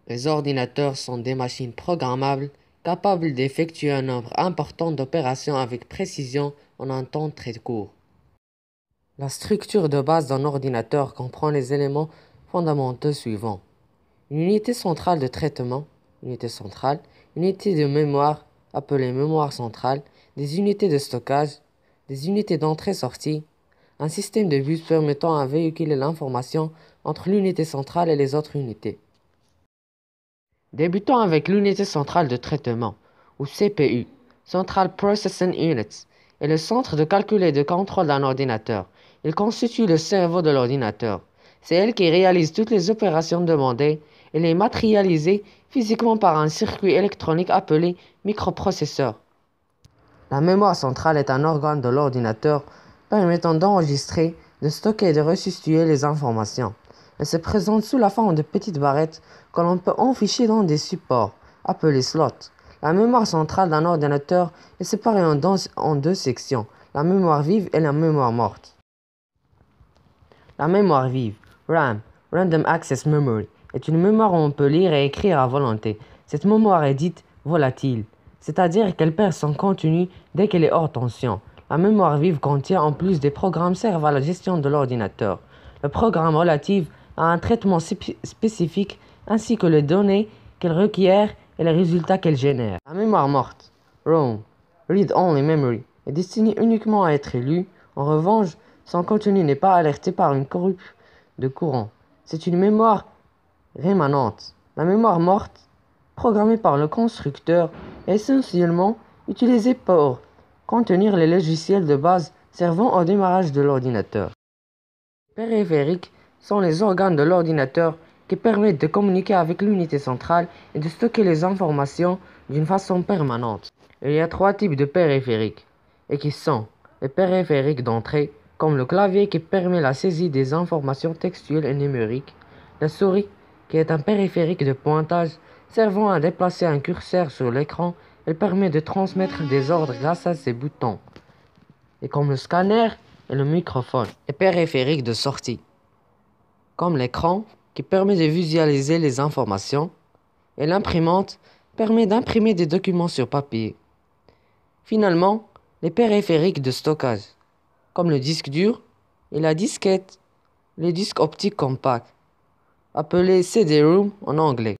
Les ordinateurs sont des machines programmables capables d'effectuer un nombre important d'opérations avec précision en un temps très court. La structure de base d'un ordinateur comprend les éléments fondamentaux suivants. Une unité centrale de traitement, unité centrale, unité de mémoire, appelée mémoire centrale, des unités de stockage, des unités d'entrée-sortie, un système de bus permettant à véhiculer l'information entre l'unité centrale et les autres unités. Débutons avec l'unité centrale de traitement, ou CPU, Central Processing Unit, est le centre de calcul et de contrôle d'un ordinateur. Il constitue le cerveau de l'ordinateur. C'est elle qui réalise toutes les opérations demandées et les matérialisée physiquement par un circuit électronique appelé microprocesseur. La mémoire centrale est un organe de l'ordinateur permettant d'enregistrer, de stocker et de restituer les informations. Elle se présente sous la forme de petites barrettes que l'on peut enficher dans des supports, appelés slots. La mémoire centrale d'un ordinateur est séparée en deux sections, la mémoire vive et la mémoire morte. La mémoire vive, RAM, Random Access Memory, est une mémoire où on peut lire et écrire à volonté. Cette mémoire est dite volatile, c'est-à-dire qu'elle perd son contenu dès qu'elle est hors tension. La mémoire vive contient en plus des programmes servant à la gestion de l'ordinateur. Le programme relatif a un traitement spécifique ainsi que les données qu'elle requiert et les résultats qu'elle génère. La mémoire morte, ROM, Read Only Memory, est destinée uniquement à être lue. En revanche, son contenu n'est pas alerté par une courbe de courant. C'est une mémoire rémanente. La mémoire morte, programmée par le constructeur, est essentiellement utilisée pour contenir les logiciels de base servant au démarrage de l'ordinateur. Les périphériques sont les organes de l'ordinateur qui permettent de communiquer avec l'unité centrale et de stocker les informations d'une façon permanente. Il y a trois types de périphériques, et qui sont les périphériques d'entrée, comme le clavier qui permet la saisie des informations textuelles et numériques, la souris qui est un périphérique de pointage servant à déplacer un curseur sur l'écran. Elle permet de transmettre des ordres grâce à ses boutons, et comme le scanner et le microphone. Les périphériques de sortie, comme l'écran qui permet de visualiser les informations, et l'imprimante permet d'imprimer des documents sur papier. Finalement, les périphériques de stockage, comme le disque dur et la disquette, les disques optiques compacts, appelés CD-ROM en anglais.